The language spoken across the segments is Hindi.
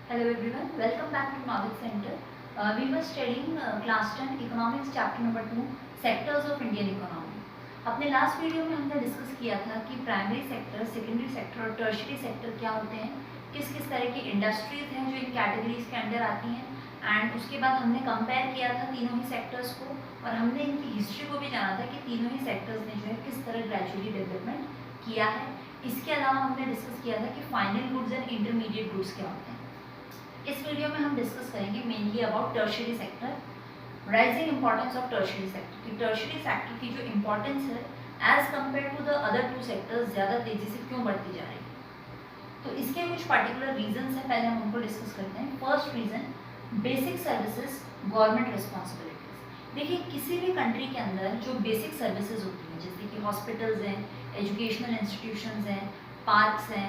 Hello everyone, welcome back to Knowledge Center. We were studying class 10 economics chapter number 2 sectors of Indian economy. अपने लास्ट वीडियो में हमने डिस्कस किया था कि प्राइमरी सेक्टर, सेकेंडरी सेक्टर और टर्शियरी सेक्टर क्या होते हैं, किस किस तरह की इंडस्ट्रीज हैं जो इन कैटेगरीज के अंडर आती हैं एंड उसके बाद हमने कंपेयर किया था तीनों ही सेक्टर्स को और हमने इनकी हिस्ट्री को भी जाना था कि तीनों ही सेक्टर्स ने जो है किस तरह ग्रेजुअली डेवलपमेंट किया है। इसके अलावा हमने डिस्कस किया था कि final goods and intermediate goods क्या होते हैं। इस वीडियो में हम डिस्कस करेंगे mainly about tertiary sector, rising importance of tertiary sector कि टर्शियरी सेक्टर की जो इंपॉर्टेंस है as compared to the other two sectors ज़्यादा तेज़ी से क्यों बढ़ती जा रही है। तो इसके कुछ पर्टिकुलर रीजंस हैं, पहले हम उनको डिस्कस करते हैं। First reason, basic services government responsibilities. देखिए, किसी भी कंट्री के अंदर जो बेसिक सर्विसेज होती हैं जैसे कि हॉस्पिटल्स हैं, एजुकेशनल इंस्टीट्यूशंस हैं, पार्क्स हैं,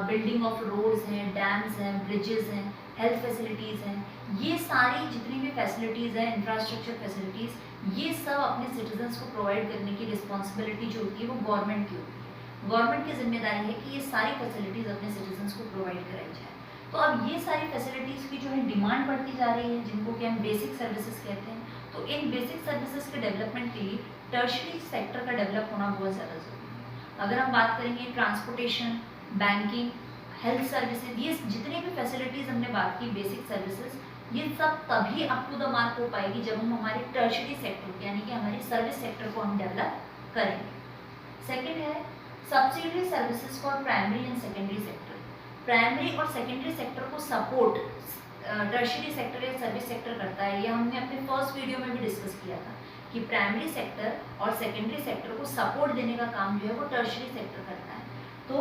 बिल्डिंग ऑफ रोड्स हैं, डैम्स हैं, ब्रिजेस हैं, हेल्थ फैसिलिटीज़ हैं, ये सारी जितनी भी फैसिलिटीज़ हैं, इंफ्रास्ट्रक्चर फैसिलिटीज़, ये सब अपने सिटीजन्स को प्रोवाइड करने की रिस्पॉन्सिबिलिटी जो होती है वो गवर्नमेंट की होती है। गवर्नमेंट की जिम्मेदारी है कि ये सारी फैसिलिटीज़ अपने सिटीजन्स को प्रोवाइड कराई जाए। तो अब ये सारी फैसिलिटीज़ की जो है डिमांड बढ़ती जा रही है, जिनको कि हम बेसिक सर्विसेज कहते हैं। तो इन बेसिक सर्विसेज के डेवलपमेंट के लिए टर्शियरी सेक्टर का डेवलप होना बहुत ज़्यादा ज़रूरी है। अगर हम बात करेंगे ट्रांसपोर्टेशन, बैंकिंग, हेल्थ सर्विसेज, ये जितनी भी फैसिलिटीज़ हमने बात की बेसिक सर्विसेज, ये सब तभी अप टू द मार्क हो पाएगी जब हम हमारे टर्शियरी सेक्टर यानी कि हमारे सर्विस सेक्टर को हम डेवलप करेंगे। सेकंड है subsidiary services for primary and secondary sector. Primary और सेकेंडरी सेक्टर को सपोर्ट टर्शियरी सेक्टर या सर्विस सेक्टर करता है। यह हमने अपने फर्स्ट वीडियो में भी डिस्कस किया था कि प्राइमरी सेक्टर और सेकेंडरी सेक्टर को सपोर्ट देने का काम जो है वो टर्शियरी सेक्टर करता है। तो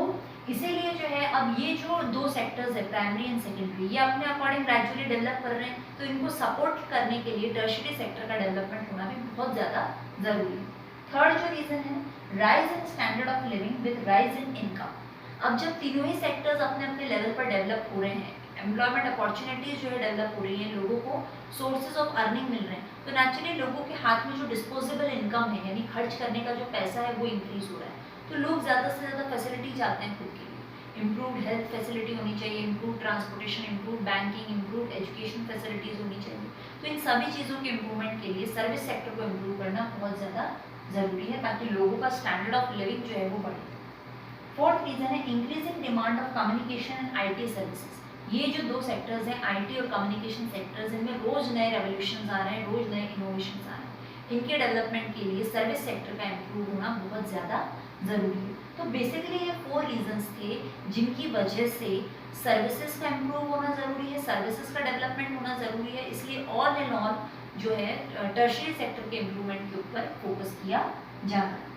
इसीलिए जो है अब ये जो दो सेक्टर्स है प्राइमरी एंड सेकेंडरी, ये अपने अकॉर्डिंग ग्रेजुअली डेवलप कर रहे हैं, तो इनको सपोर्ट करने के लिए टर्शियरी सेक्टर का डेवलपमेंट होना भी बहुत ज़्यादा ज़रूरी है। थर्ड जो रीज़न है, rise in standard of living with rise in income. अब जब तीनों ही सेक्टर्स अपने अपने लेवल पर डेवलप हो रहे हैं, एम्प्लॉयमेंट अपॉर्चुनिटीज जो है डेवलप हो रही हैं, लोगों को सोर्सेज ऑफ अर्निंग मिल रहे हैं, तो नेचुरली लोगों के हाथ में जो डिस्पोजेबल इनकम है यानी खर्च करने का जो पैसा है वो इंक्रीज हो रहा है। तो लोग ज़्यादा से ज़्यादा फैसिलिटी चाहते हैं खुद के लिए। इम्प्रूव्ड हेल्थ फैसिलिटी होनी चाहिए, improve transportation, improve banking, improve education facilities होनी चाहिए। तो इन सभी चीज़ों के इम्प्रूवमेंट के लिए सर्विस सेक्टर को इम्प्रूव करना बहुत ज़्यादा ज़रूरी है ताकि लोगों का स्टैंडर्ड ऑफ लिविंग जो है वो बढ़े। फोर्थ रीज़न है increasing demand of communication and IT services. ये जो दो सेक्टर्स हैं IT और कम्युनिकेशन सेक्टर्स, इनमें रोज़ नए रेवोल्यूशन आ रहे हैं, रोज़ नए इनोवेशन आ रहे हैं। इनके डेवलपमेंट के लिए सर्विस सेक्टर का इम्प्रूव होना बहुत ज़्यादा ज़रूरी है। तो बेसिकली ये 4 रीजंस थे जिनकी वजह से सर्विसेज का इम्प्रूव होना ज़रूरी है, सर्विसेज का डेवलपमेंट होना ज़रूरी है। इसलिए ऑल इन ऑल जो है टर्शियरी सेक्टर के इम्प्रूवमेंट के ऊपर फोकस किया जाना है।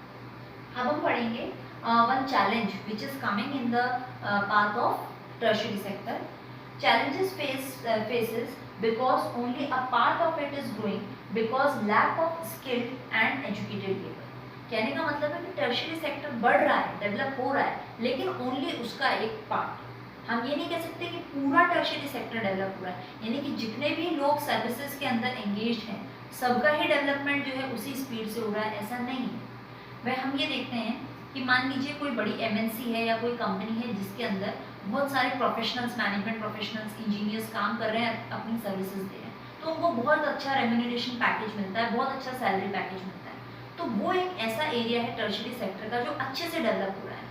अब हम पढ़ेंगे one challenge which is coming in the path of tertiary sector. Challenges faces because only a part of it is growing because lack of skilled and educated labor। कहने का मतलब है कि टर्शियरी सेक्टर बढ़ रहा है, डेवलप हो रहा है, लेकिन ओनली उसका एक पार्ट। हम ये नहीं कह सकते कि पूरा टर्शियरी सेक्टर डेवलप हो रहा है, यानी कि जितने भी लोग सर्विसेज के अंदर एंगेज हैं सबका ही डेवलपमेंट जो है उसी स्पीड से हो रहा है, ऐसा नहीं है। वह हम ये देखते हैं कि मान लीजिए कोई बड़ी MNC है या कोई कंपनी है जिसके अंदर बहुत सारे प्रोफेशनल्स, मैनेजमेंट प्रोफेशनल्स, इंजीनियर्स काम कर रहे हैं, अपनी सर्विसेज दे रहे हैं, तो उनको बहुत अच्छा रेम्यूनरेशन पैकेज मिलता है, बहुत अच्छा सैलरी पैकेज मिलता है। तो वो एक ऐसा एरिया है टर्शियरी सेक्टर का जो अच्छे से डेवलप हो रहा है।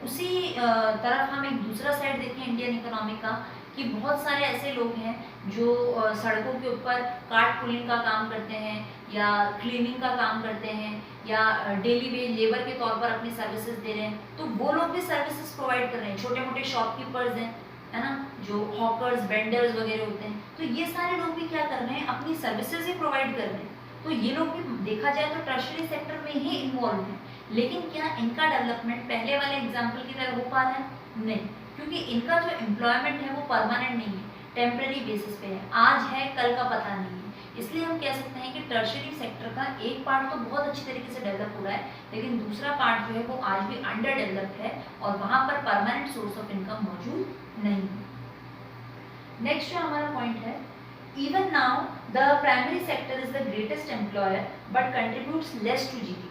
उसी तरफ हम एक दूसरा साइड देखें इंडियन इकोनॉमी का कि बहुत सारे ऐसे लोग हैं जो सड़कों के ऊपर कार्ट पुलिंग का काम करते हैं या क्लीनिंग का काम करते हैं या डेली वेज लेबर के तौर पर अपनी सर्विसेज दे रहे हैं, तो वो लोग भी सर्विसेज प्रोवाइड कर रहे हैं। छोटे मोटे शॉपकीपर्स हैं, है ना, जो हॉकर्स, वेंडर्स वगैरह होते हैं, तो ये सारे लोग भी क्या कर रहे हैं, अपनी सर्विसेज ही प्रोवाइड कर रहे हैं। तो ये लोग भी देखा जाए तो टर्शियरी सेक्टर में ही इन्वॉल्व हैं, लेकिन क्या इनका डेवलपमेंट पहले वाले एग्जाम्पल की तरह हो पा रहा है? नहीं, क्योंकि इनका जो एम्प्लॉयमेंट है वो परमानेंट नहीं है, टेम्परेरी बेसिस पे है, आज है कल का पता नहीं है। इसलिए हम कह सकते हैं कि टर्शियरी सेक्टर का एक पार्ट तो बहुत अच्छी तरीके से डेवलप हो रहा है, लेकिन दूसरा पार्ट जो है वो आज भी अंडर डेवलप्ड है और वहाँ पर परमानेंट सोर्स ऑफ इनकम मौजूद नहीं है। नेक्स्ट जो हमारा पॉइंट है, even now the primary sector is the greatest employer but contributes less to GDP।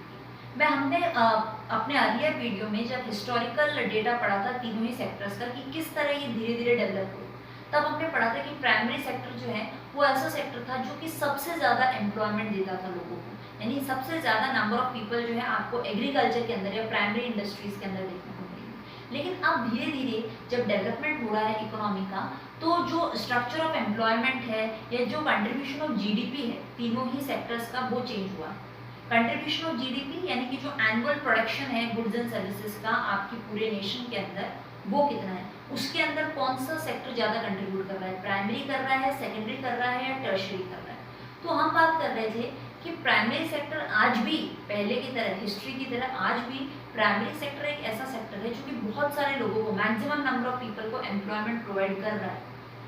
मैं हमने अपने अर्लियर वीडियो में जब हिस्टोरिकल डेटा पढ़ा था तीनों ही सेक्टर्स का कि किस तरह ये धीरे धीरे डेवलप हुए, तब हमने पढ़ा था कि प्राइमरी सेक्टर जो है वो ऐसा सेक्टर था जो कि सबसे ज़्यादा एम्प्लॉयमेंट देता था लोगों को, यानी सबसे ज़्यादा नंबर ऑफ पीपल जो है आपको एग्रीकल्चर के अंदर या प्राइमरी इंडस्ट्रीज़ के अंदर देखने को मिलेगी। लेकिन अब धीरे धीरे जब डेवलपमेंट हो रहा है इकोनॉमी का, तो जो स्ट्रक्चर ऑफ एम्प्लॉयमेंट है या जो कंट्रीब्यूशन ऑफ जीडीपी है तीनों ही सेक्टर्स का, वो चेंज हुआ है। कंट्रीब्यूशन ऑफ जीडीपी यानी कि जो एनुअल प्रोडक्शन है गुड्स एंड सर्विसेज का आपकी पूरे नेशन के अंदर, वो कितना है, उसके अंदर कौन सा सेक्टर ज़्यादा कंट्रीब्यूट कर रहा है, प्राइमरी कर रहा है, सेकेंडरी कर रहा है या टर्शियरी कर रहा है। तो हम बात कर रहे थे कि प्राइमरी सेक्टर आज भी पहले की तरह, हिस्ट्री की तरह आज भी प्राइमरी सेक्टर एक ऐसा सेक्टर है जो कि बहुत सारे लोगों को, मैक्सिमम नंबर ऑफ पीपल को एम्प्लॉयमेंट प्रोवाइड कर रहा है,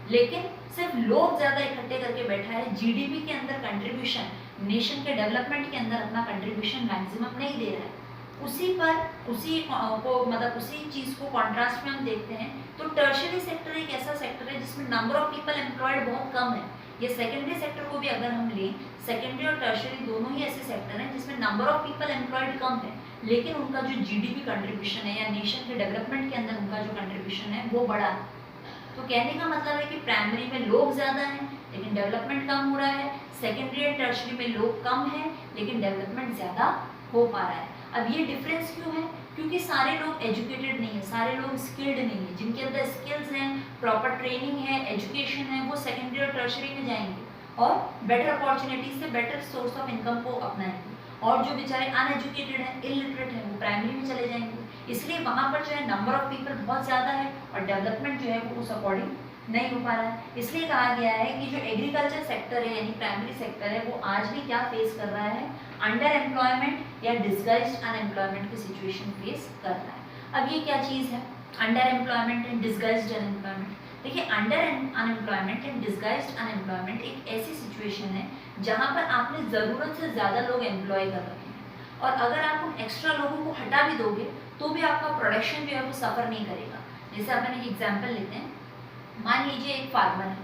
लेकिन सिर्फ लोग ज़्यादा इकट्ठे करके बैठा है, जीडीपी के अंदर कंट्रीब्यूशन, नेशन के डेवलपमेंट के अंदर अपना कंट्रीब्यूशन मैक्सिमम नहीं दे रहा है। उसी चीज़ को कॉन्ट्रास्ट में हम देखते हैं तो टर्शियरी सेक्टर एक ऐसा सेक्टर है जिसमें नंबर ऑफ पीपल एम्प्लॉयड बहुत कम है। ये सेकेंडरी सेक्टर को भी अगर हम लें, सेकेंडरी और टर्शियरी दोनों ही ऐसे सेक्टर हैं जिसमें नंबर ऑफ पीपल एम्प्लॉयड कम है, लेकिन उनका जो जीडीपी कंट्रीब्यूशन है या नेशन के डेवलपमेंट के अंदर उनका जो कंट्रीब्यूशन है वो बड़ा है। तो कहने का मतलब है कि प्राइमरी में लोग ज़्यादा हैं लेकिन डेवलपमेंट कम हो रहा है, सेकेंडरी और टर्शियरी में लोग कम हैं लेकिन डेवलपमेंट ज़्यादा हो पा रहा है। अब ये डिफरेंस क्यों है? क्योंकि सारे लोग एजुकेटेड नहीं है, सारे लोग स्किल्ड नहीं है। जिनके अंदर स्किल्स हैं, प्रॉपर ट्रेनिंग है, एजुकेशन है, वो सेकेंडरी और टर्शियरी में जाएंगे और बेटर अपॉर्चुनिटी से बेटर सोर्स ऑफ इनकम को अपनाएंगे, और जो बेचारे अनएजुकेटेड हैं, इलिटरेट हैं, वो प्राइमरी में चले जाएंगे। इसलिए वहाँ पर जो है नंबर ऑफ पीपल बहुत ज़्यादा है और डेवलपमेंट जो है वो उस अकॉर्डिंग नहीं हो पा रहा है। इसलिए कहा गया है कि जो एग्रीकल्चर सेक्टर है यानी प्राइमरी सेक्टर है वो आज भी क्या फेस कर रहा है, अंडर एम्प्लॉयमेंट या डिस्गाइज्ड अनएम्प्लॉयमेंट की सिचुएशन फेस कर रहा है। अब ये क्या चीज़ है underemployment and disguised unemployment? देखिए, under unemployment and disguised unemployment एक ऐसी सिचुएशन है जहाँ पर आपने ज़रूरत से ज़्यादा लोग एम्प्लॉय कर रखे हैं और अगर आप उन एक्स्ट्रा लोगों को हटा भी दोगे तो भी आपका प्रोडक्शन जो है वो सफ़र नहीं करेगा। जैसे अपन एक एग्जाम्पल लेते हैं, मान लीजिए एक फार्मर है,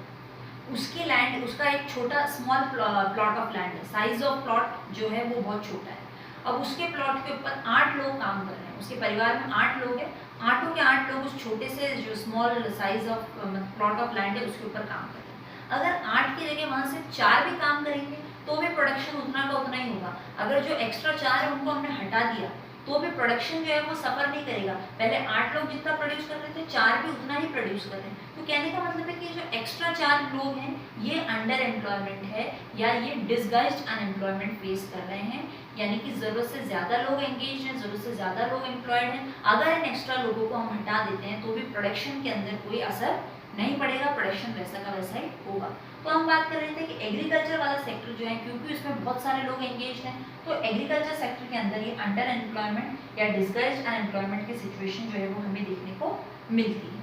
उसकी लैंड, उसका एक छोटा स्मॉल प्लॉट ऑफ लैंड है, साइज ऑफ प्लॉट जो है वो बहुत छोटा है। अब उसके प्लॉट के ऊपर 8 लोग काम कर रहे हैं, उसके परिवार में 8 लोग हैं, 8 के 8 लोग उस छोटे से जो small size of plot of land है उसके ऊपर काम कर रहे हैं। अगर 8 की जगह वहाँ से 4 भी काम करेंगे तो भी प्रोडक्शन उतना का उतना ही होगा। अगर जो एक्स्ट्रा 4 है उनको हमने हटा दिया तो भी प्रोडक्शन जो है वो सफ़र नहीं करेगा। पहले 8 लोग जितना प्रोड्यूस कर रहे थे 4 भी उतना ही प्रोड्यूस कर रहे हैं। तो कहने का मतलब है कि जो एक्स्ट्रा 4 लोग हैं ये अंडर एम्प्लॉयमेंट है या ये डिसगाइज्ड अनएम्प्लॉयमेंट फेस कर रहे हैं, यानी कि ज़रूरत से ज़्यादा लोग एंगेज हैं, ज़रूरत से ज़्यादा लोग एम्प्लॉयड हैं। अगर इन एक्स्ट्रा लोगों को हम हटा देते हैं तो भी प्रोडक्शन के अंदर कोई असर नहीं पड़ेगा, प्रोडक्शन वैसा का वैसा ही होगा। तो हम बात कर रहे थे कि एग्रीकल्चर वाला सेक्टर जो है, क्योंकि उसमें बहुत सारे लोग एंगेज हैं, तो एग्रीकल्चर सेक्टर के अंदर ये अंडर एम्प्लॉयमेंट या डिसगाइज्ड अनएम्प्लॉयमेंट की सिचुएशन जो है वो हमें देखने को मिलती है।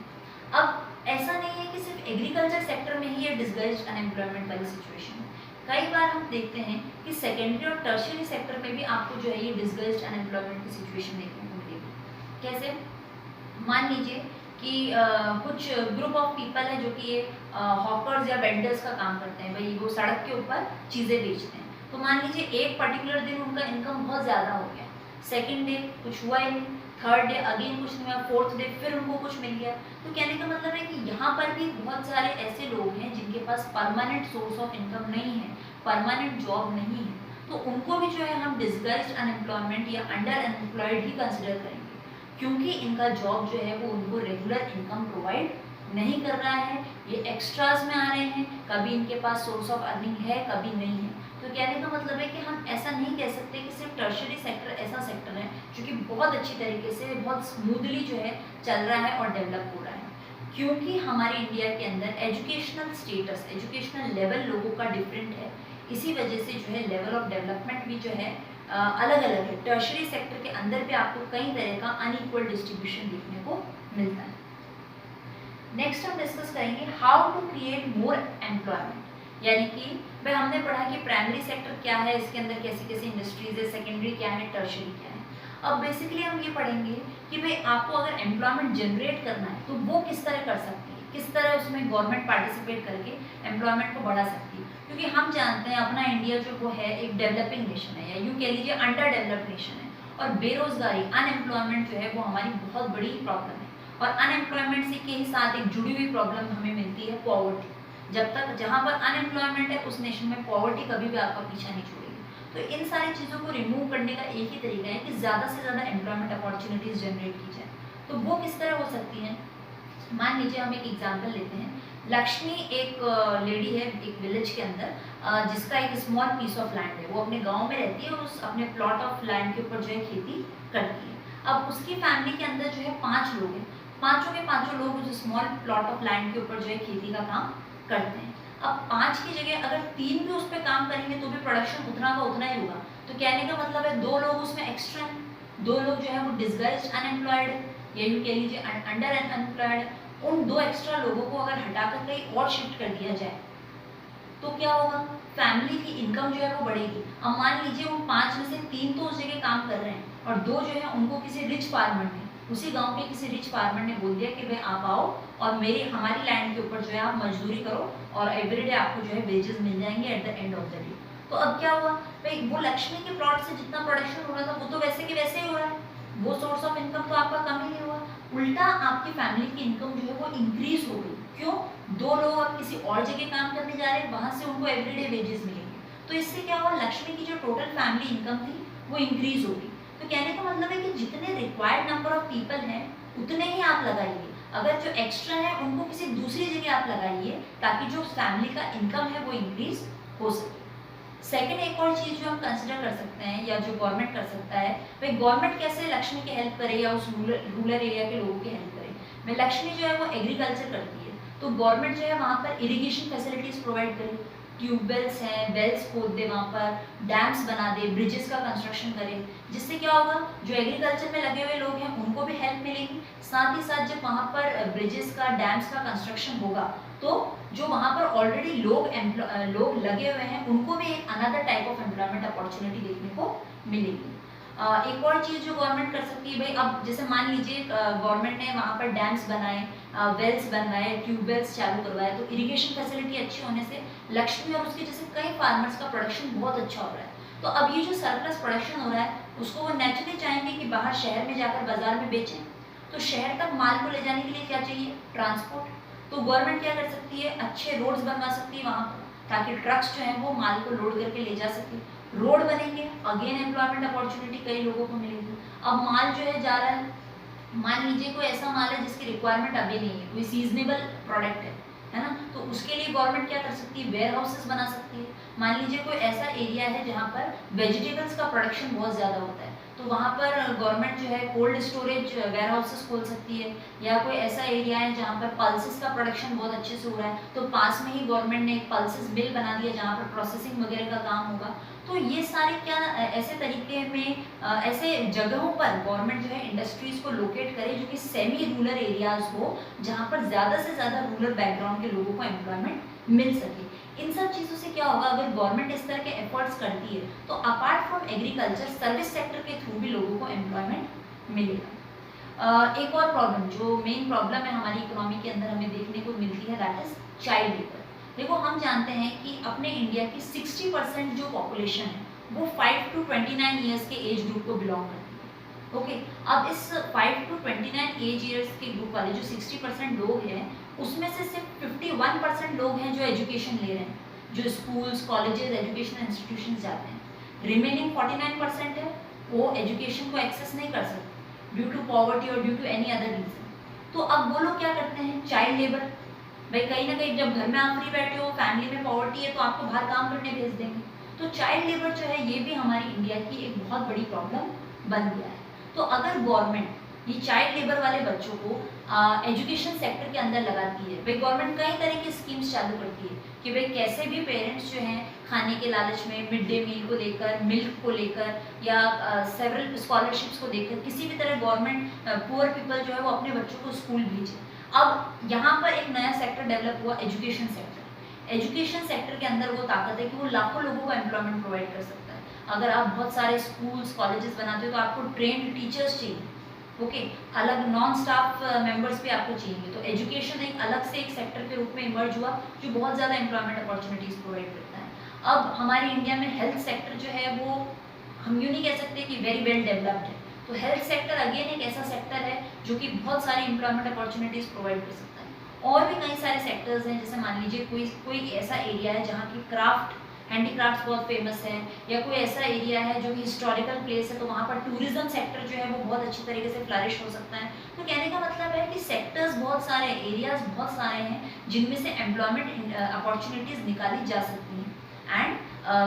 अब ऐसा नहीं है कि सिर्फ एग्रीकल्चर सेक्टर में ही ये डिसगाइज्ड अनएम्प्लॉयमेंट वाली सिचुएशन है। कई बार हम देखते हैं कि सेकेंडरी और टर्शियरी सेक्टर में भी आपको जो है ये डिसगाइज्ड अनएम्प्लॉयमेंट की सिचुएशन देखने को मिलेगी। कैसे? मान लीजिए कि कुछ ग्रुप ऑफ पीपल है जो कि ये हॉकर्स या वेंडर्स का काम करते हैं, भाई वो सड़क के ऊपर चीज़ें बेचते हैं। तो मान लीजिए एक पर्टिकुलर दिन उनका इनकम बहुत ज़्यादा हो गया, सेकंड डे कुछ हुआ ही नहीं, थर्ड डे अगेन कुछ नहीं हुआ, फोर्थ डे फिर उनको कुछ मिल गया। तो कहने का मतलब है कि यहाँ पर भी बहुत सारे ऐसे लोग हैं जिनके पास परमानेंट सोर्स ऑफ इनकम नहीं है, परमानेंट जॉब नहीं है, तो उनको भी जो है हम डिसगाइज्ड अनएम्प्लॉयमेंट या अंडर अनएम्प्लॉयड ही कंसिडर करेंगे, क्योंकि इनका जॉब जो है वो उनको रेगुलर इनकम प्रोवाइड नहीं कर रहा है, ये एक्स्ट्रास में आ रहे हैं, कभी इनके पास सोर्स ऑफ अर्निंग है कभी नहीं है। तो कहने का मतलब है कि हम ऐसा नहीं कह सकते कि सिर्फ टर्शियरी सेक्टर ऐसा सेक्टर है जो कि बहुत अच्छी तरीके से बहुत स्मूथली जो है चल रहा है और डेवलप हो रहा है, क्योंकि हमारे इंडिया के अंदर एजुकेशनल स्टेटस, एजुकेशनल लेवल लोगों का डिफरेंट है। इसी वजह से जो है लेवल ऑफ डेवलपमेंट भी जो है अलग अलग है। टर्शियरी सेक्टर के अंदर भी आपको कई तरह का अनइक्वल डिस्ट्रीब्यूशन देखने को मिलता है। नेक्स्ट हम डिस्कस करेंगे how to create more employment, यानी कि भाई हमने पढ़ा कि प्राइमरी सेक्टर क्या है, इसके अंदर कैसी कैसी इंडस्ट्रीज है, सेकेंडरी क्या है, टर्शियरी क्या है। अब बेसिकली हम ये पढ़ेंगे कि भाई आपको अगर एम्प्लॉयमेंट जनरेट करना है तो वो किस तरह कर सकती है, किस तरह उसमें गवर्नमेंट पार्टिसिपेट करके एम्प्लॉयमेंट को बढ़ा सकती है। क्योंकि हम जानते हैं अपना इंडिया जो वो है एक डेवलपिंग नेशन है, या यूँ कह लीजिए अंडर डेवलप्ड नेशन है, और बेरोजगारी, अनएम्प्लॉयमेंट जो है वो हमारी बहुत बड़ी प्रॉब्लम है। और अनएम्प्लॉयमेंट से के ही साथ एक जुड़ी हुई प्रॉब्लम हमें मिलती है पॉवर्टी। जब तक जहाँ पर अनएम्प्लॉयमेंट है उस नेशन में पॉवर्टी कभी भी आपका पीछा नहीं छोड़ेगी। तो इन सारी चीज़ों को रिमूव करने का एक ही तरीका है कि ज़्यादा से ज़्यादा एम्प्लॉयमेंट अपॉर्चुनिटीज़ जनरेट की जाए। तो वो किस तरह हो सकती हैं? मान लीजिए हम एक एग्जांपल लेते हैं। लक्ष्मी एक लेडी है एक विलेज के अंदर, जिसका एक स्मॉल पीस ऑफ लैंड है। वो अपने गांव में रहती है और उस अपने प्लॉट ऑफ लैंड के ऊपर जो है खेती करती है। अब उसकी फैमिली के अंदर जो है 5 लोग हैं। पांचों के पांचों लोग उस स्मॉल प्लॉट ऑफ लैंड के ऊपर जो है खेती का काम करते हैं। अब 5 की जगह अगर 3 भी उस पर काम करेंगे तो भी प्रोडक्शन उतना का उतना ही होगा। तो कहने का मतलब है 2 लोग उसमें एक्स्ट्रा हैं, 2 लोग जो है वो डिसगाइज्ड अनएम्प्लॉयड है, या यूँ कह लीजिए अंडर अनएम्प्लॉयड। उन 2 एक्स्ट्रा लोगों को अगर हटाकर कहीं और शिफ्ट कर दिया जाए तो क्या होगा? फैमिली की इनकम जो है वो बढ़ेगी। अब मान लीजिए वो 5 में से 3 तो उस जगह काम कर रहे हैं और 2 जो है उनको किसी रिच फार्मर ने, उसी गांव के किसी रिच फार्मर ने बोल दिया कि भाई आप आओ और हमारी लैंड के ऊपर जो है आप मजदूरी करो और एवरीडे आपको जो है वेजेस मिल जाएंगे at the end of the day. तो अब क्या हुआ भाई, वो लक्ष्मी के प्लॉट से जितना प्रोडक्शन हो रहा था वो तो वैसे के वैसे ही हो रहा है, वो सोर्स ऑफ इनकम तो आपका कम ही नहीं हुआ, उल्टा आपकी फैमिली की इनकम जो है वो इंक्रीज हो गई। क्यों? 2 लोग अब किसी और जगह काम करने जा रहे हैं, वहां से उनको एवरीडे वेजेस मिलेंगे। तो इससे क्या हुआ, लक्ष्मी की जो टोटल फैमिली इनकम थी वो इंक्रीज होगी। तो कहने का मतलब है कि जितने रिक्वायर्ड नंबर ऑफ पीपल हैं उतने ही आप लगाइए, अगर जो एक्स्ट्रा है उनको किसी दूसरी जगह आप लगाइए ताकि जो फैमिली का इनकम है वो इंक्रीज हो सके। सेकेंड एक और चीज़ जो हम कंसिडर कर सकते हैं या जो गवर्नमेंट कर सकता है, भाई गवर्नमेंट कैसे लक्ष्मी की हेल्प करे या उस रूरल एरिया के लोगों की हेल्प करे। भाई लक्ष्मी जो है वो एग्रीकल्चर करती है, तो गवर्नमेंट जो है वहाँ पर इरिगेशन फैसिलिटीज़ प्रोवाइड करे, ट्यूबवेल्स हैं, वेल्स खोद दे, वहाँ पर डैम्स बना दे, ब्रिजेस का कंस्ट्रक्शन करे, जिससे क्या होगा जो एग्रीकल्चर में लगे हुए लोग हैं उनको भी हेल्प मिलेगी। साथ ही साथ जब वहाँ पर ब्रिजेस का डैम्स का कंस्ट्रक्शन होगा तो जो वहाँ पर ऑलरेडी लोग लगे हुए हैं उनको भी एक another type of employment opportunity देखने को मिलेगी। एक और चीज़ जो गवर्नमेंट कर सकती है, भाई अब जैसे मान लीजिए गवर्नमेंट ने वहाँ पर डैम्स बनाए, वेल्स बनवाए, ट्यूबवेल्स चालू करवाए, तो इरिगेशन फैसिलिटी अच्छी होने से लक्ष्मी और उसके जैसे कई फार्मर्स का प्रोडक्शन बहुत अच्छा हो रहा है। तो अब ये जो सरप्लस प्रोडक्शन हो रहा है उसको वो नेचुरली चाहेंगे कि बाहर शहर में जाकर बाजार में बेचें। तो शहर तक माल को ले जाने के लिए क्या चाहिए? ट्रांसपोर्ट। तो गवर्नमेंट क्या कर सकती है, अच्छे रोड्स बनवा सकती है वहाँ पर ताकि ट्रक्स जो है वो माल को लोड करके ले जा सके। रोड बनेंगे, अगेन एम्प्लॉयमेंट अपॉर्चुनिटी कई लोगों को मिलेगी। अब माल जो है जा रहा है, मान लीजिए कोई ऐसा माल है जिसकी रिक्वायरमेंट अभी नहीं है, कोई सीजनेबल प्रोडक्ट है ना, तो उसके लिए गवर्नमेंट क्या कर सकती है? वेयर हाउसेस बना सकती है। मान लीजिए कोई ऐसा एरिया है जहाँ पर वेजिटेबल्स का प्रोडक्शन बहुत ज़्यादा होता है, तो वहाँ पर गवर्नमेंट जो है कोल्ड स्टोरेज वेयर हाउसेस खोल सकती है। या कोई ऐसा एरिया है जहाँ पर पल्सेस का प्रोडक्शन बहुत अच्छे से हो रहा है, तो पास में ही गवर्नमेंट ने एक पल्सेस मिल बना दिया जहाँ पर प्रोसेसिंग वगैरह का काम होगा। तो ये सारे क्या ऐसे तरीके में ऐसे जगहों पर गवर्नमेंट जो है इंडस्ट्रीज को लोकेट करे जो कि सेमी रूरल एरियाज हो, जहाँ पर ज़्यादा से ज़्यादा रूरल बैकग्राउंड के लोगों को एम्प्लॉयमेंट मिल सके। इन सब चीज़ों से क्या होगा, अगर गवर्नमेंट इस तरह के एफर्ट्स करती है तो apart from agriculture service sector के थ्रू भी लोगों को एम्प्लॉयमेंट मिलेगा। एक और प्रॉब्लम जो मेन प्रॉब्लम है हमारी इकोनॉमी के अंदर हमें देखने को मिलती है, दैट इज चाइल्ड लेबर। देखो हम जानते हैं कि अपने इंडिया की 60% जो पॉपुलेशन है वो 5 to 29 ईयर्स के एज ग्रुप को बिलोंग करती है। ओके, अब इस 5 to 29 एज ईयर्स के ग्रुप वाले जो 60% लोग हैं उसमें से सिर्फ 51% लोग हैं जो एजुकेशन ले रहे हैं, जो स्कूल्स, कॉलेजेस, एजुकेशनल इंस्टीट्यूशंस जाते हैं। रिमेनिंग 49% है वो एजुकेशन को एक्सेस नहीं कर सकते ड्यू टू पॉवर्टी और due to any other reason. तो अब वो लोग क्या करते हैं? Child labour. भाई कहीं ना कहीं जब घर में आप फ्री बैठे हो, फैमिली में पॉवर्टी है, तो आपको बाहर काम करने भेज देंगे। तो चाइल्ड लेबर जो है ये भी हमारी इंडिया की एक बहुत बड़ी प्रॉब्लम बन गया है। तो अगर गवर्नमेंट ये चाइल्ड लेबर वाले बच्चों को एजुकेशन सेक्टर के अंदर लगाती है, भाई गवर्नमेंट कई तरह की स्कीम्स चालू करती है कि भाई कैसे भी पेरेंट्स जो हैं खाने के लालच में मिड डे मील को लेकर, मिल्क को लेकर या सेवरल स्कॉलरशिप्स को लेकर किसी भी तरह गवर्नमेंट पुअर पीपल जो है वो अपने बच्चों को स्कूल भेजे। अब यहाँ पर एक नया सेक्टर डेवलप हुआ, एजुकेशन सेक्टर। एजुकेशन सेक्टर के अंदर वो ताकत है कि वो लाखों लोगों को एम्प्लॉयमेंट प्रोवाइड कर सकता है। अगर आप बहुत सारे स्कूल्स, कॉलेजेस बनाते हो तो आपको ट्रेंड टीचर्स चाहिए, ओके, अलग नॉन स्टाफ मेंबर्स भी आपको चाहिए। तो एजुकेशन एक अलग से एक सेक्टर के रूप में इमर्ज हुआ जो बहुत ज़्यादा एम्प्लॉयमेंट अपॉर्चुनिटीज़ प्रोवाइड करता है। अब हमारी इंडिया में हेल्थ सेक्टर जो है वो हम यूँ नहीं कह सकते कि वेरी वेल डेवलप्ड है। तो हेल्थ सेक्टर अगेन एक ऐसा सेक्टर है जो कि बहुत सारी एम्प्लॉयमेंट अपॉर्चुनिटीज़ प्रोवाइड कर सकता है। और भी कई सारे सेक्टर्स हैं, जैसे मान लीजिए कोई ऐसा एरिया है जहाँ की क्राफ्ट हैंडीक्राफ्ट्स बहुत फेमस है, या कोई ऐसा एरिया है जो कि हिस्टोरिकल प्लेस है, तो वहाँ पर टूरिज्म सेक्टर जो है वो बहुत अच्छी तरीके से फ्लरिश हो सकता है। तो कहने का मतलब है कि सेक्टर्स बहुत सारे, एरियाज बहुत सारे हैं जिनमें से एम्प्लॉयमेंट अपॉर्चुनिटीज़ निकाली जा सकती हैं, एंड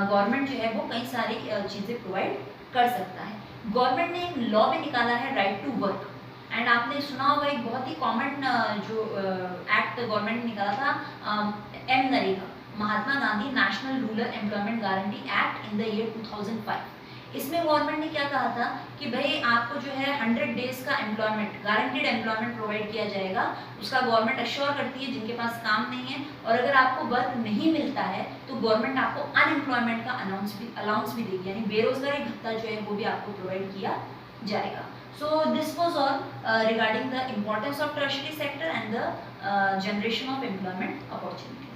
गवर्नमेंट जो है वो कई सारी चीज़ें प्रोवाइड कर सकता है। गवर्नमेंट ने एक लॉ भी निकाला है, राइट टू वर्क, एंड आपने सुना होगा एक बहुत ही कॉमन जो एक्ट गवर्नमेंट ने निकाला था, M NREGA, Mahatma Gandhi national rural employment guarantee act in the year 2005। इसमें गवर्नमेंट ने क्या कहा था कि भाई आपको जो है 100 डेज का एम्प्लॉयमेंट, गारंटीड एम्प्लॉयमेंट प्रोवाइड किया जाएगा। उसका गवर्नमेंट अश्योर करती है जिनके पास काम नहीं है, और अगर आपको वर्क नहीं मिलता है तो गवर्नमेंट आपको अनएम्प्लॉयमेंट का अलाउंस भी देगी, यानी बेरोजगारी भत्ता जो है वो भी आपको प्रोवाइड किया जाएगा। So this was all regarding the importance of tertiary sector and the generation of employment opportunity.